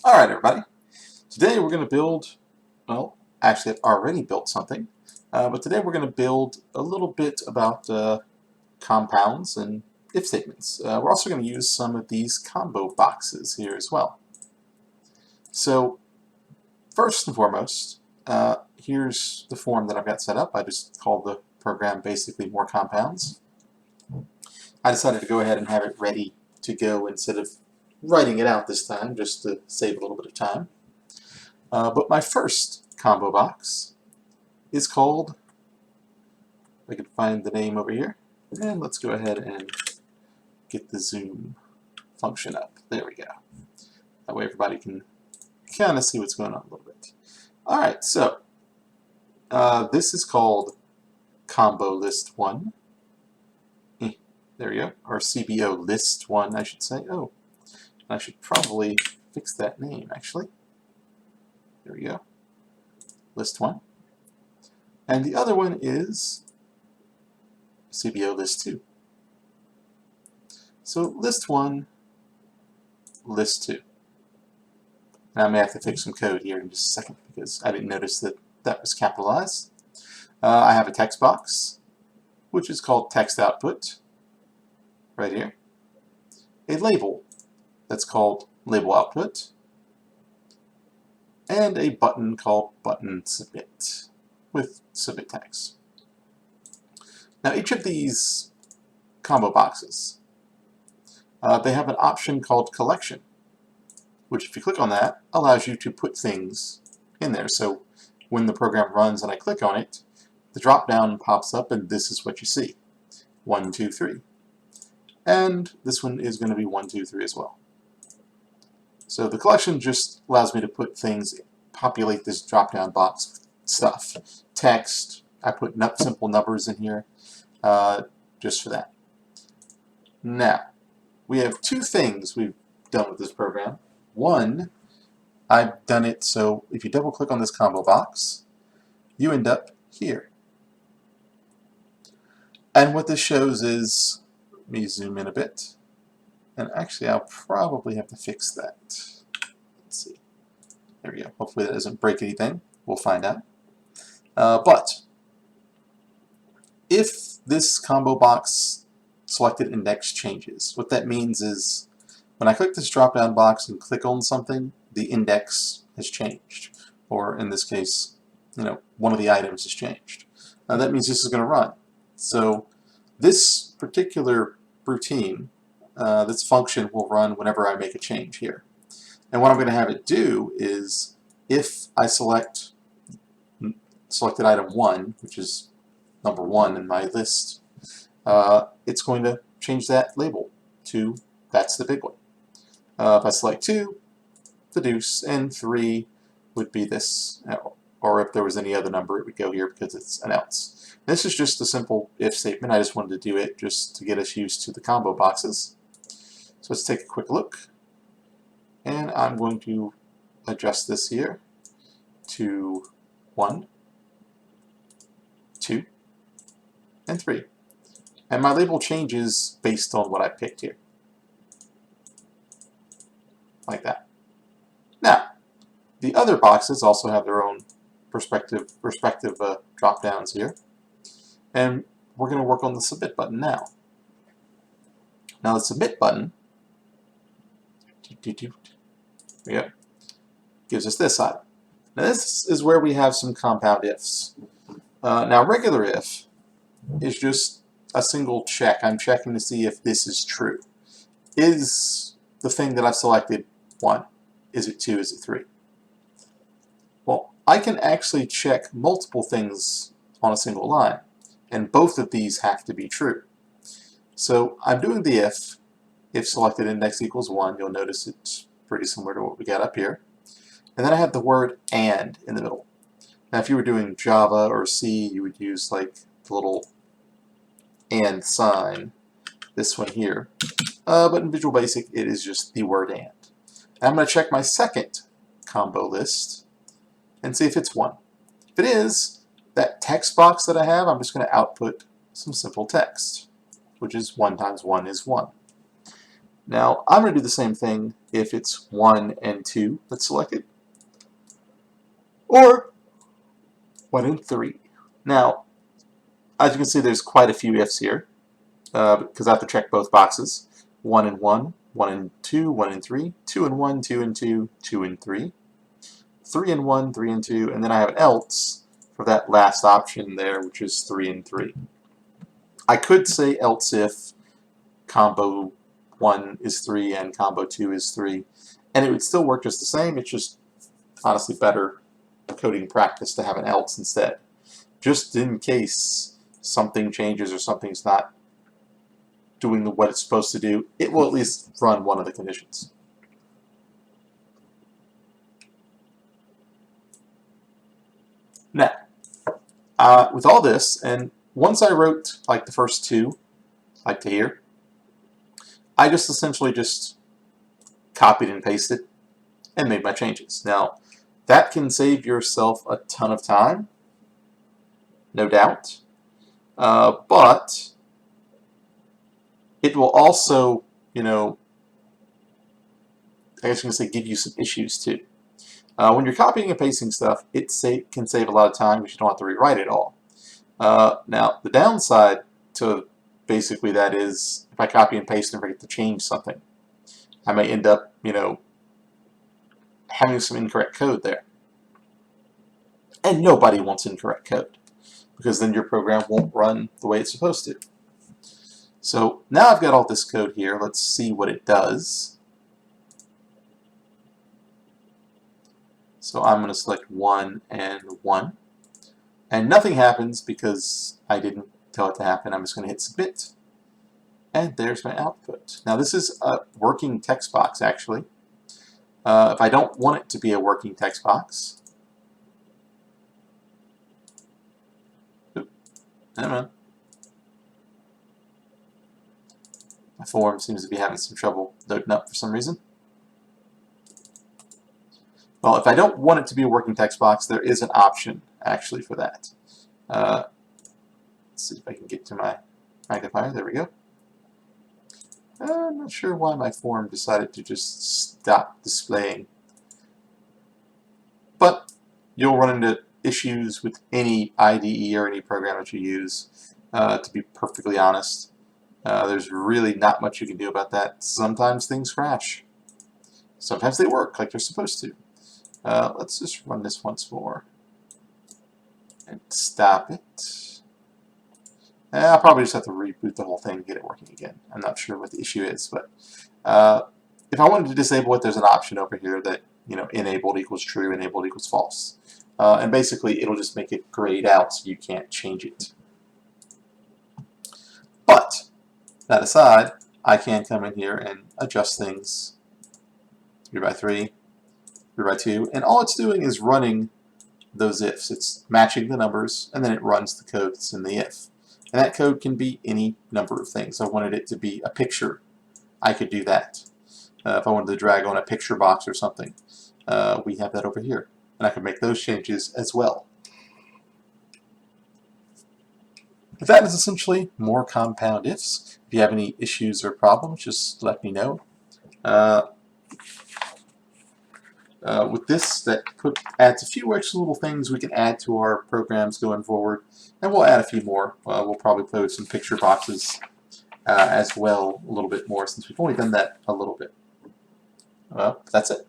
Alright everybody, today we're going to build, well, actually I've already built something, but today we're going to build a little bit about compounds and if statements. We're also going to use some of these combo boxes here as well. So first and foremost, here's the form that I've got set up. I just called the program basically more compounds. I decided to go ahead and have it ready to go instead of writing it out this time, just to save a little bit of time. But my first combo box is called, I can find the name over here, and let's go ahead and get the zoom function up. There we go. That way everybody can kind of see what's going on a little bit. Alright, so this is called Combo List 1. There we go, or CBO List 1, I should say. Oh, I should probably fix that name, actually. There we go. List 1. And the other one is CBO List 2. So List 1, List 2. Now I may have to fix some code here in just a second because I didn't notice that that was capitalized. I have a text box, which is called text output, right here. A label that's called label output, and a button called button submit with submit tags. Now each of these combo boxes, they have an option called collection, which if you click on that allows you to put things in there. So when the program runs and I click on it, the drop down pops up and this is what you see. 1, 2, 3. And this one is going to be 1, 2, 3 as well. So the collection just allows me to put things, populate this drop down box with stuff. Text, I put simple numbers in here just for that. Now, we have two things we've done with this program. One, I've done it so if you double click on this combo box, you end up here. And what this shows is, let me zoom in a bit, and actually I'll probably have to fix that. Let's see. There we go. Hopefully that doesn't break anything. We'll find out. But if this combo box selected index changes, what that means is when I click this drop down box and click on something, the index has changed. Or in this case, one of the items has changed. That means this is going to run. So this particular routine, this function will run whenever I make a change here. And what I'm going to have it do is if I selected item 1, which is number 1 in my list, it's going to change that label to that's the big one. If I select 2, the deuce, and 3 would be this, or if there was any other number it would go here because it's an else. This is just a simple if statement. I just wanted to do it just to get us used to the combo boxes. So let's take a quick look. And I'm going to adjust this here to 1, 2, and 3. And my label changes based on what I picked here. Like that. Now, the other boxes also have their own respective drop downs here. And we're going to work on the submit button now. Now the submit button gives us this item. Now this is where we have some compound ifs. Now regular if is just a single check. I'm checking to see if this is true. Is the thing that I've selected 1? Is it 2? Is it 3? Well, I can actually check multiple things on a single line, and both of these have to be true. So I'm doing the if selected index equals 1, you'll notice it's pretty similar to what we got up here. And then I have the word and in the middle. Now if you were doing Java or C, you would use like the little and sign, this one here. But in Visual Basic, it is just the word and. I'm going to check my second combo list and see if it's 1. If it is, that text box that I have, I'm just going to output some simple text, which is 1 times 1 is 1. Now, I'm going to do the same thing if it's 1 and 2 that's selected, or 1 and 3. Now, as you can see, there's quite a few ifs here, because I have to check both boxes. 1 and 1, 1 and 2, 1 and 3, 2 and 1, 2 and 2, 2 and 3, 3 and 1, 3 and 2, and then I have an else for that last option there, which is 3 and 3. I could say else if combo 1 is 3 and combo 2 is 3, and it would still work just the same. It's just honestly better coding practice to have an else instead, just in case something changes or something's not doing what it's supposed to do. It will at least run one of the conditions. Now, with all this, and once I wrote like the first two, like to here, I just essentially just copied and pasted and made my changes. Now, that can save yourself a ton of time, no doubt, but it will also, I guess you can say, give you some issues too. When you're copying and pasting stuff, it can save a lot of time because you don't have to rewrite it all. Now, the downside to basically that is if I copy and paste and forget to change something, I may end up, having some incorrect code there. And nobody wants incorrect code, because then your program won't run the way it's supposed to. So now I've got all this code here. Let's see what it does. So I'm going to select 1 and 1. And nothing happens because I didn't tell it to happen. I'm just going to hit submit. And there's my output. Now this is a working text box, actually. If I don't want it to be a working text box, my form seems to be having some trouble loading up for some reason. Well, if I don't want it to be a working text box, there is an option actually for that. Let's see if I can get to my magnifier. There we go. I'm not sure why my form decided to just stop displaying. But you'll run into issues with any IDE or any program that you use, to be perfectly honest. There's really not much you can do about that. Sometimes things crash. Sometimes they work like they're supposed to. Let's just run this once more and stop it. I'll probably just have to reboot the whole thing and get it working again. I'm not sure what the issue is, but if I wanted to disable it, there's an option over here that, enabled equals true, enabled equals false. And basically, it'll just make it grayed out so you can't change it. But, that aside, I can come in here and adjust things 3 by 3, 3 by 2, and all it's doing is running those ifs. It's matching the numbers, and then it runs the code that's in the if. And that code can be any number of things. I wanted it to be a picture. I could do that. If I wanted to drag on a picture box or something, we have that over here. And I can make those changes as well. That is essentially more compound ifs. If you have any issues or problems, just let me know. With this, that adds a few extra little things we can add to our programs going forward, and we'll add a few more. We'll probably play with some picture boxes as well a little bit more, since we've only done that a little bit. That's it.